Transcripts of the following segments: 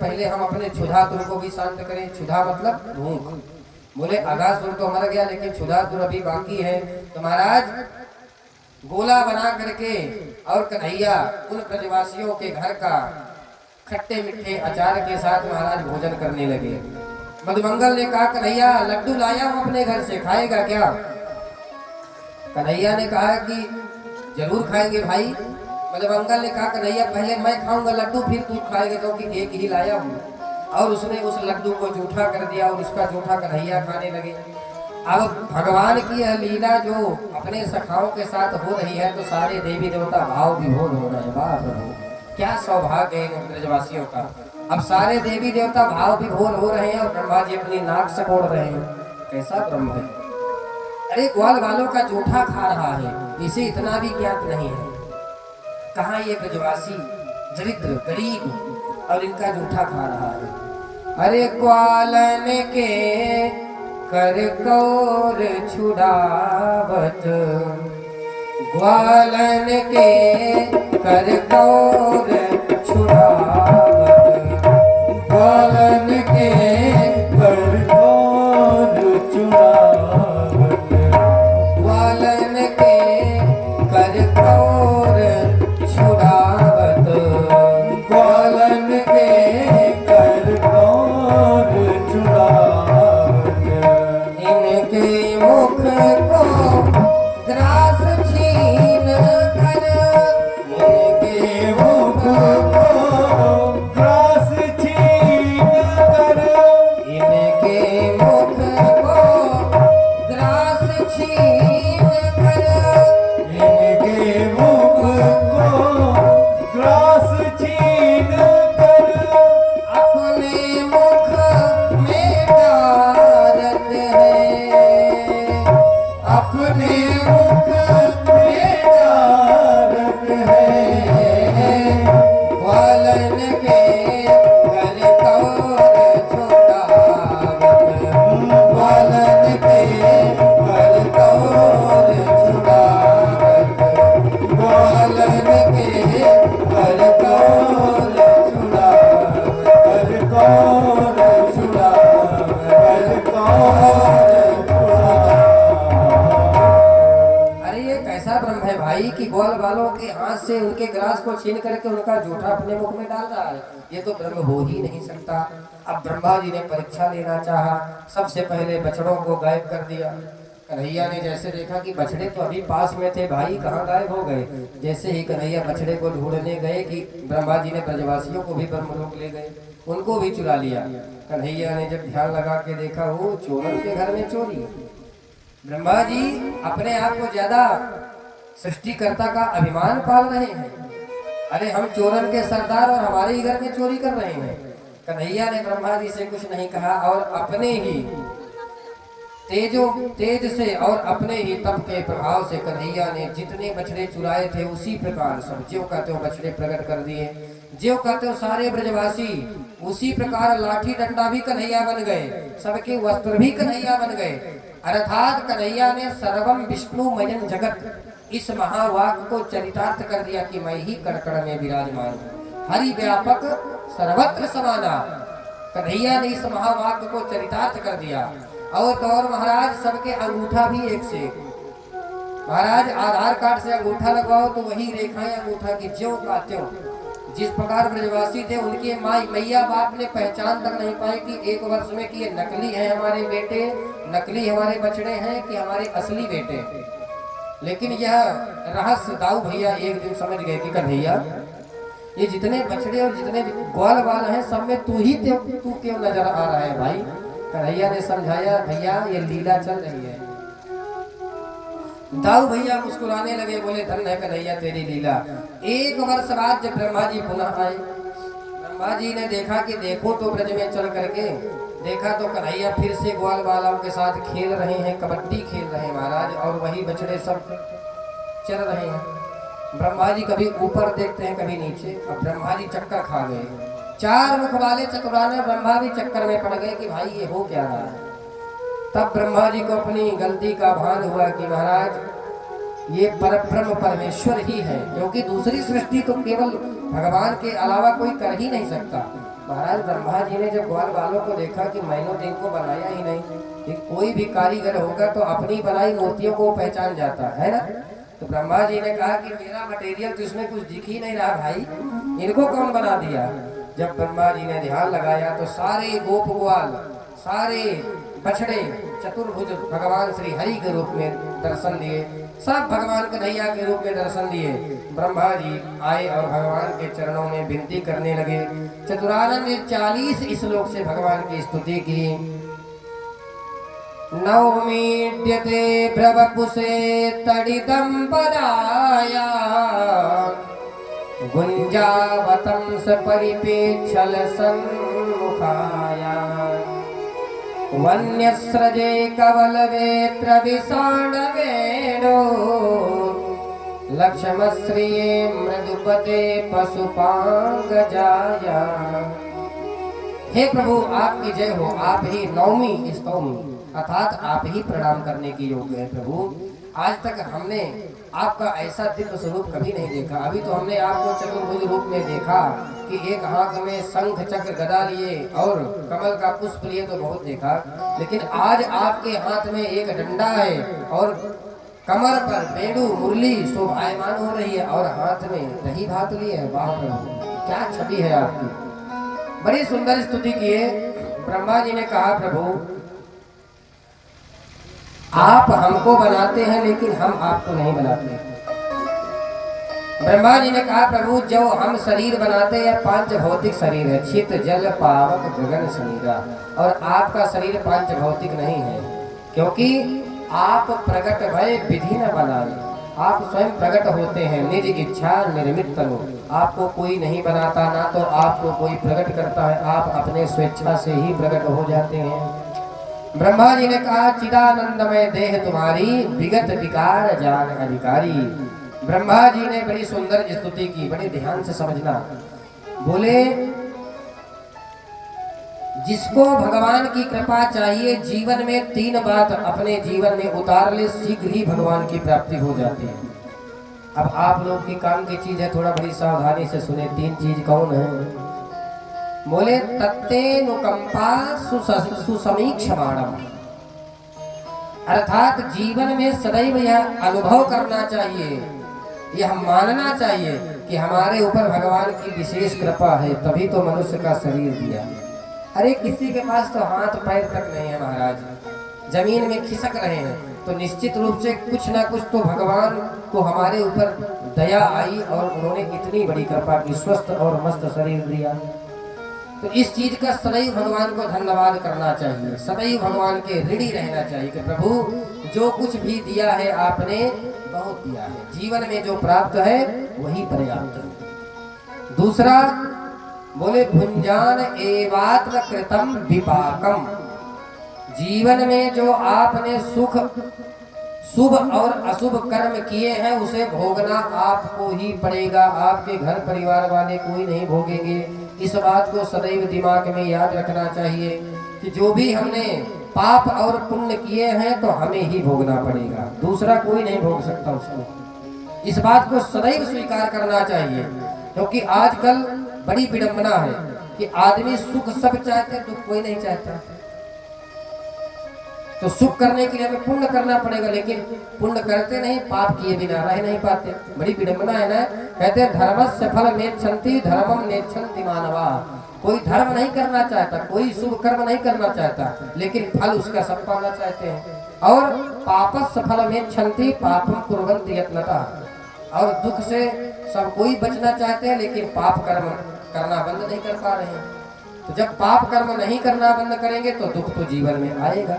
पहले हम अपने क्षुधातुर को भी शांत करें। क्षुधा मतलब भूख। बोले अगासुर तो मर गया लेकिन क्षुधातुर अभी बाकी है। तो महाराज गोला बना करके और कन्हैया उन ब्रजवासियों के घर का खट्टे मीठे अचार के साथ महाराज भोजन करने लगे। मधुमंगल ने कहा कन्हैया लड्डू लाया हूं अपने घर से, खाएगा क्या? कन्हैया ने कहा कि जरूर खाएंगे भाई। मधुमंगल ने कहा कन्हैया पहले मैं खाऊंगा लड्डू फिर तू खाएगा, क्योंकि एक ही लाया हूँ। और उसने उस लड्डू को जूठा कर दिया और उसका जूठा कन्हैया खाने लगे। अब भगवान की यह लीला जो अपने सखाओं के साथ हो रही है तो सारे देवी देवता भाव विभोर हो रहे हैं। वाह प्रभु, क्या सौभाग्य है इन ब्रजवासियों का। अब सारे देवी देवता भाव विभोर हो रहे हैं और ब्रह्मा जी अपनी नाक सकोड़ रहे हैं। कैसा ब्रह्म है! अरे ग्वाल वालों का जूठा खा रहा है, इसे इतना भी ज्ञात नहीं है। कहाँ ये ब्रजवासी दरिद्र गरीब और इनका जूठा खा रहा है। अरे ग्वालन के कर कौर छुड़ावत, ग्वालन के कर कौर छुड़ावत, ग्वालन के कर कौर छुड़ावत, ग्वालन के कर कौर छुड़ावत, ग्वालन के कर कौर छुड़ावत, इनके मुख को ग्रास छीन कर, इनके मुख को ग्रास छीन कर, इनके मुख को ग्रास छीन कर, इनके मुख को ग्रास छीन कर, अपने मुख में डारत है, अपने मुख में डारत है, ग्वालन के कर कौर छुड़ावत, ग्वालन के कर कौर छुड़ावत, ग्वालन के कर कौर छुड़ावत, कर कौर छुड़ावत, कर कौर छुड़ावत। अरे ये कैसा ब्रह्म है भाई कि ग्वाल वालों के हाथ से उनके ग्रास को छीन करके उनका जूठा अपने मुख में डाल रहा है। ये तो ब्रह्म हो ही नहीं सकता। अब ब्रह्मा जी ने परीक्षा लेना चाहा। सबसे पहले बछड़ों को गायब कर दिया। कन्हैया ने जैसे देखा कि बछड़े तो अभी पास में थे, भाई कहाँ गायब हो गए। जैसे ही कन्हैया बछड़े को ढूंढने गए कि ब्रह्मा जी ने ब्रजवासियों को भी ब्रह्मलोक ले गए, उनको भी चुरा लिया। कन्हैया ने जब ध्यान लगा के देखा वो चोरन के घर में चोरी। ब्रह्मा जी अपने आप को ज्यादा सृष्टिकर्ता का अभिमान पाल रहे हैं। अरे हम चोरन के सरदार और हमारे ही घर में चोरी कर रहे हैं। कन्हैया ने ब्रह्मा जी से कुछ नहीं कहा और अपने ही तेज से और अपने ही तप के प्रभाव से कन्हैया ने जितने बछड़े चुराए थे उसी प्रकार सब ज्यों का त्यों बछड़े प्रकट कर दिए। ज्यों का त्यों सारे ब्रजवासी उसी प्रकार लाठी डंडा भी कन्हैया बन गए, सबके वस्त्र भी कन्हैया बन गए। अर्थात कन्हैया ने सर्वम विष्णुमयं जगत इस महावाक्य को चरितार्थ कर दिया कि मैं ही कड़कड़ में विराजमान हूँ, हरि व्यापक सर्वत्र समाना। कन्हैया ने इस महावाक्य को चरितार्थ कर दिया। और तो और महाराज सबके अंगूठा भी एक से एक। महाराज आधार कार्ड से अंगूठा लगवाओ तो वही रेखाएं अंगूठा की ज्यों का त्यों। जिस प्रकार ब्रजवासी थे उनके मैया बाप ने पहचान तक नहीं पाई कि एक वर्ष में कि ये नकली है हमारे बेटे, नकली हमारे बछड़े हैं कि हमारे असली बेटे। लेकिन यह रहस्य दाऊ भैया एक दिन समझ गए कि कन्हैया ये जितने बछड़े और जितने ग्वाल वाल हैं सब में तू क्यों नजर आ रहा है भाई। कन्हैया ने समझाया भैया ये लीला चल रही है। दाऊ भैया मुस्कुराने लगे, बोले धन है कन्हैया तेरी लीला। एक वर्ष बाद जब ब्रह्मा जी पुनः आए, ब्रह्मा जी ने देखा कि देखो तो ब्रज में चल करके देखा तो कन्हैया फिर से ग्वाल बालाओं के साथ खेल रहे हैं, कबड्डी खेल रहे हैं महाराज, और वही बछड़े सब चल रहे हैं। ब्रह्मा जी कभी ऊपर देखते हैं कभी नीचे। अब ब्रह्मा जी चक्कर खा गए। चार मुख वाले चतुराने ब्रह्मा भी चक्कर में पड़ गए कि भाई ये हो क्या रहा है। तब ब्रह्मा जी को अपनी गलती का भान हुआ कि महाराज ये परब्रह्म परमेश्वर ही है, क्योंकि दूसरी सृष्टि तो केवल भगवान के अलावा कोई कर ही नहीं सकता। महाराज ब्रह्मा जी ने जब ग्वाल बालों को देखा कि मैंने तो इनको बनाया ही नहीं, कि कोई भी कारीगर होगा तो अपनी बनाई मूर्तियों को पहचान जाता है ना। तो ब्रह्मा जी ने कहा कि मेरा मटेरियल तो इसमें कुछ दिख ही नहीं रहा भाई, इनको कौन बना दिया। जब ब्रह्मा जी ने ध्यान लगाया तो सारे गोप ग्वाल, सारे बछड़े चतुर्भुज भगवान श्री हरि के रूप में दर्शन दिए, सब भगवान कन्हैया के रूप में दर्शन दिए। ब्रह्मा जी आए और भगवान के चरणों में विनती करने लगे। चतुरानन ने 40 श्लोक से भगवान की स्तुति की। नवमीड्यते भ्रवपुषे तडितं पदाया गुंजावतंस परिपेक्षल सन्मुखाया वन्यस्रजे कवलवेत्र विषाणवेणो लक्ष्मश्रिये मृदुपते पशुपांगजाया। हे प्रभु आपकी जय हो, आप ही नौमी स्तौमी अर्थात आप ही प्रणाम करने की योग्य है। प्रभु आज तक हमने आपका ऐसा दिव्य स्वरूप कभी नहीं देखा। अभी तो हमने आपको चतुर्भुज रूप में देखा कि एक हाथ में शंख चक्र गदा लिए और कमल का पुष्प लिए तो बहुत देखा, लेकिन आज आपके हाथ में एक डंडा है और कमर पर बेड़ू मुरली शोभायमान हो रही है और हाथ में दही भात लिए है। वाह प्रभु क्या छवि है आपकी, बड़ी सुंदर स्तुति की है। ब्रह्मा जी ने कहा प्रभु आप हमको बनाते हैं लेकिन हम आपको नहीं बनाते। ब्रह्मा जी ने कहा प्रभु जो हम शरीर बनाते हैं 5 भौतिक शरीर है, चित जल पावक गगन शरीरा, और आपका शरीर 5 भौतिक नहीं है, क्योंकि आप प्रकट भय विधि न बनाए, आप स्वयं प्रकट होते हैं निज इच्छा निर्मित तनु। आपको कोई नहीं बनाता, ना तो आपको कोई प्रकट करता है, आप अपने स्वेच्छा से ही प्रकट हो जाते हैं। ब्रह्मा जी ने कहा चिदानंदमय देह तुम्हारी विगत विकार जान अधिकारी। ब्रह्मा जी ने बड़ी सुंदर स्तुति की, बड़े ध्यान से समझना। बोले जिसको भगवान की कृपा चाहिए जीवन में 3 बात अपने जीवन में उतार ले, शीघ्र ही भगवान की प्राप्ति हो जाती है। अब आप लोग की काम की चीज है, थोड़ा बड़ी सावधानी से सुने। 3 चीज कौन है? बोले तत्तेनुकंपा सुसमीक्षमाणम, अर्थात जीवन में सदैव यह अनुभव करना चाहिए, यह मानना चाहिए कि हमारे ऊपर भगवान की विशेष कृपा है, तभी तो मनुष्य का शरीर दिया। अरे किसी के पास तो हाथ पैर तक नहीं है महाराज, जमीन में खिसक रहे हैं, तो निश्चित रूप से कुछ ना कुछ तो भगवान को हमारे ऊपर दया आई और उन्होंने इतनी बड़ी कृपा की, स्वस्थ और मस्त शरीर दिया। तो इस चीज का सदैव भगवान को धन्यवाद करना चाहिए, सदैव भगवान के ऋणी रहना चाहिए कि प्रभु जो कुछ भी दिया है आपने बहुत दिया है, जीवन में जो प्राप्त है वही पर्याप्त है। दूसरा बोले भुंजान एवात्म कृतम विपाकम, जीवन में जो आपने सुख शुभ और अशुभ कर्म किए हैं उसे भोगना आपको ही पड़ेगा, आपके घर परिवार वाले कोई नहीं भोगेंगे। इस बात को सदैव दिमाग में याद रखना चाहिए कि जो भी हमने पाप और पुण्य किए हैं तो हमें ही भोगना पड़ेगा, दूसरा कोई नहीं भोग सकता उसको। इस बात को सदैव स्वीकार करना चाहिए, क्योंकि आजकल बड़ी विडंबना है कि आदमी सुख सब चाहते हैं, दुख कोई नहीं चाहता। तो सुख करने के लिए हमें पुण्य करना पड़ेगा, लेकिन पुण्य करते नहीं, पाप किए बिना रह नहीं पाते। बड़ी विडंबना है ना। कहते हैं धर्मस्य फल नेच्छन्ति धर्मम नेच्छन्ति मानवा। कोई धर्म नहीं करना चाहता, कोई शुभ कर्म नहीं करना चाहता, लेकिन फल उसका सब पाना चाहते हैं। और पापस्य फल नेच्छन्ति पापम कुर्वन्ति यत्नतः। और दुख से सब कोई बचना चाहते हैं, लेकिन पाप कर्म करना बंद नहीं कर पा रहे हैं। तो जब पाप कर्म नहीं करना बंद करेंगे तो दुख तो जीवन में आएगा।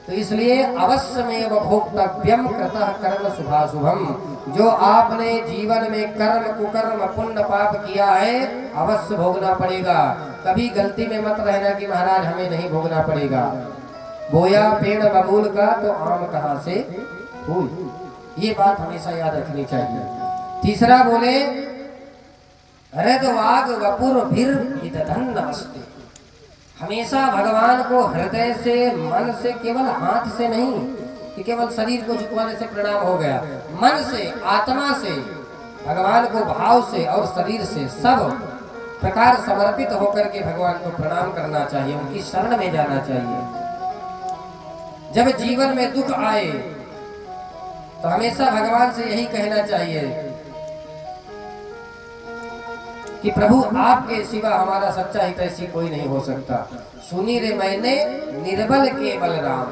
तो इसलिए अवश्यमेव भोक्तव्यम कृतः कर्म शुभाशुभम, जो आपने जीवन में कर्म कुकर्म पुण्य पाप किया है अवश्य भोगना पड़ेगा। कभी गलती में मत रहना कि महाराज हमें नहीं भोगना पड़ेगा। बोया पेड़ बबूल का तो आम कहाँ से फूल, ये बात हमेशा याद रखनी चाहिए। तीसरा बोले हृदवाग वपुर भीर विदधन नमस्ते, हमेशा भगवान को हृदय से मन से, केवल हाथ से नहीं कि केवल शरीर को झुकवाने से प्रणाम हो गया, मन से आत्मा से भगवान को भाव से और शरीर से सब प्रकार समर्पित होकर के भगवान को प्रणाम करना चाहिए, उनकी शरण में जाना चाहिए। जब जीवन में दुख आए तो हमेशा भगवान से यही कहना चाहिए कि प्रभु आपके सिवा हमारा सच्चा हितैषी कोई नहीं हो सकता। सुनी रे मैंने निर्बल केवल राम,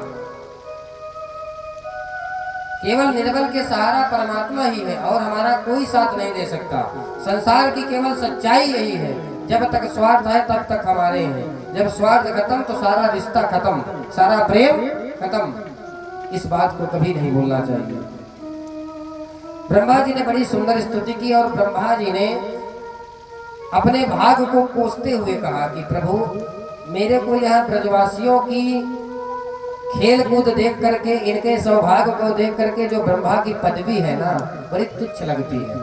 केवल निर्बल के सहारा परमात्मा ही है और हमारा कोई साथ नहीं दे सकता। संसार की केवल सच्चाई यही है, जब तक स्वार्थ है तब तक हमारे हैं, जब स्वार्थ खत्म तो सारा रिश्ता खत्म, सारा प्रेम खत्म। इस बात को कभी नहीं भूलना चाहिए। ब्रह्मा जी ने बड़ी सुंदर स्तुति की और ब्रह्मा जी ने अपने भाग को कोसते हुए कहा कि प्रभु मेरे को यहाँ ब्रजवासियों की खेल कूद देख करके, इनके सौभाग्य को देख करके जो ब्रह्मा की पदवी है ना, बड़ी तुच्छ लगती है।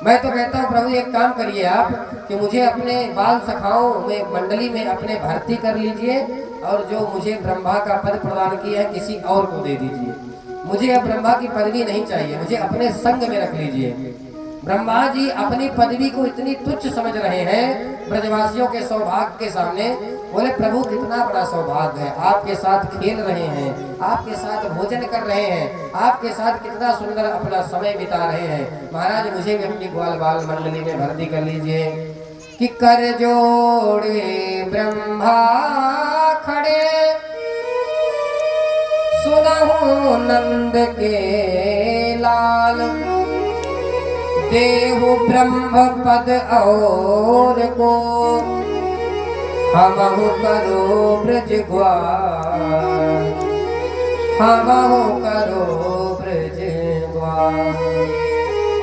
मैं तो कहता हूँ प्रभु एक काम करिए आप कि मुझे अपने बाल सखाओं में मंडली में अपने भर्ती कर लीजिए और जो मुझे ब्रह्मा का पद प्रदान किया है किसी और को दे दीजिए। मुझे अब ब्रह्मा की पदवी नहीं चाहिए, मुझे अपने संग में रख लीजिए। ब्रह्मा जी अपनी पदवी को इतनी तुच्छ समझ रहे हैं ब्रजवासियों के सौभाग्य के सामने। बोले प्रभु कितना बड़ा सौभाग्य है, आपके साथ खेल रहे हैं, आपके साथ भोजन कर रहे हैं, आपके साथ कितना सुंदर अपना समय बिता रहे हैं। महाराज मुझे भी अपनी ग्वाल बाल मंडली में भर्ती कर लीजिए। कि कर जोड़े ब्रह्मा खड़े सुनहु नंद के लाल, देहु ब्रह्म पद और को हमहु करो ब्रज ग्वाल, हमहु करो ब्रज ग्वाल।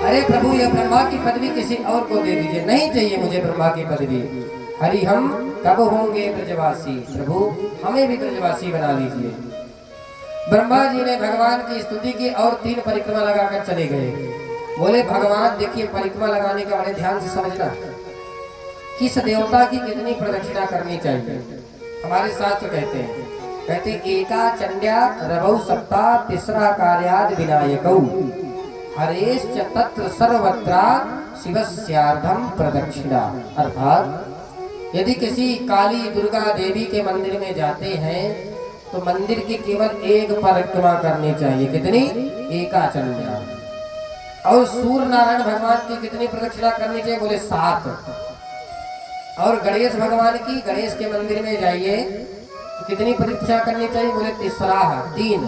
अरे प्रभु ये ब्रह्मा की पदवी किसी और को दे दीजिए, नहीं चाहिए मुझे ब्रह्मा की पदवी। हरि हम कब होंगे ब्रजवासी, प्रभु हमें भी ब्रजवासी बना लीजिए। ब्रह्मा जी ने भगवान की स्तुति की और 3 परिक्रमा लगाकर चले गए। बोले भगवान देखिए परिक्रमा लगाने का बड़े ध्यान से समझना, किस देवता की कितनी प्रदक्षिणा करनी चाहिए। हमारे शास्त्र कहते एका चंड्या रवौ सप्ता तीसरा कार्याद विनायकौ, हरेश्च तत्र सर्वत्र शिवस्यार्धम प्रदक्षिणा। अर्थात यदि किसी काली दुर्गा देवी के मंदिर में जाते हैं तो मंदिर की केवल एक परिक्रमा करनी चाहिए। कितनी? एका चंड्या। और सूर्य नारायण भगवान की कितनी प्रदक्षिणा करनी चाहिए? बोले 7। और गणेश भगवान की, गणेश के मंदिर में जाइए तो कितनी प्रदक्षिणा करनी चाहिए? बोले 3।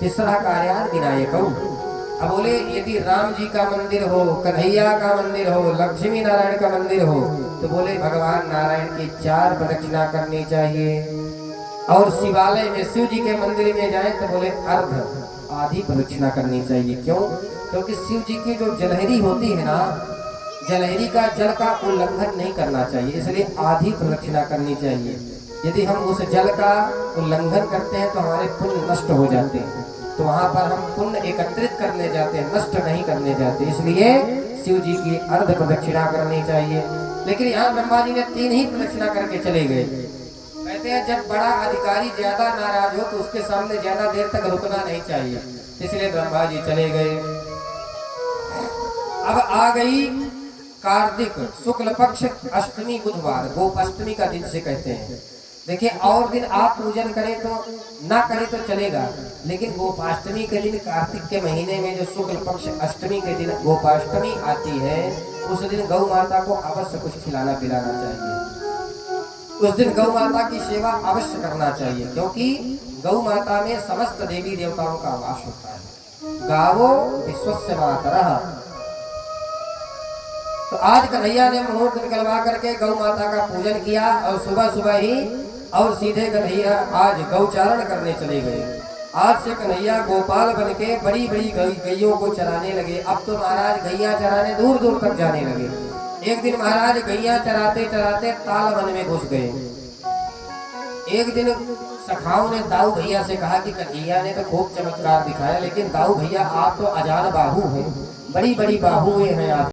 तीसरा कार्याद विनायक। अब बोले यदि राम जी का मंदिर हो, कन्हैया का मंदिर हो, लक्ष्मी नारायण का मंदिर हो तो बोले भगवान नारायण की 4 प्रदक्षिणा करनी चाहिए। और शिवालय में शिव जी के मंदिर में जाए तो बोले आधी प्रदक्षिणा करनी चाहिए। क्यों? क्योंकि शिव जी की जो जलहरी होती है ना, जलहरी का जल का उल्लंघन नहीं करना चाहिए, इसलिए आधी प्रदक्षिणा करनी चाहिए। यदि हम उस जल का उल्लंघन करते हैं तो हमारे पुण्य नष्ट हो जाते हैं। तो वहां पर हम पुण्य एकत्रित करने जाते हैं, नष्ट नहीं करने जाते, इसलिए शिव जी की अर्ध प्रदक्षिणा करनी चाहिए। लेकिन यहाँ ब्रह्मा जी ने 3 ही प्रदक्षिणा करके चले गए। कहते हैं जब बड़ा अधिकारी ज्यादा नाराज हो तो उसके सामने ज्यादा देर तक रुकना नहीं चाहिए, इसलिए ब्रह्मा जी चले गए। अब आ गई कार्तिक शुक्ल पक्ष अष्टमी बुधवार, गोपाष्टमी का दिन से कहते हैं। देखिए और दिन आप पूजन करें तो ना करें तो चलेगा, लेकिन गोपाष्टमी के दिन कार्तिक के महीने में जो शुक्ल पक्ष अष्टमी के दिन गोपाष्टमी आती है, उस दिन गौ माता को अवश्य कुछ खिलाना पिलाना चाहिए। उस दिन गौ माता की सेवा अवश्य करना चाहिए, क्योंकि गौ माता में समस्त देवी देवताओं का वास होता है। गावो विश्वस्य मातरः। तो आज कन्हैया ने मुहूर्त निकलवा करके गौ माता का पूजन किया और सुबह सुबह ही और सीधे कन्हैया आज गौचारण करने चले गए। आज से कन्हैया गोपाल बनके बड़ी बड़ी गैयों को चराने लगे। अब तो महाराज गैया चराने दूर दूर तक जाने लगे। एक दिन महाराज गैया चराते चराते ताल वन में घुस गए। एक दिन सखाओं ने दाऊ भैया से कहा कि कन्हैया ने तो खूब चमत्कार दिखाया, लेकिन दाऊ भैया आप तो अजान बाहु हैं, बड़ी बड़ी बाहुएं हैं आप।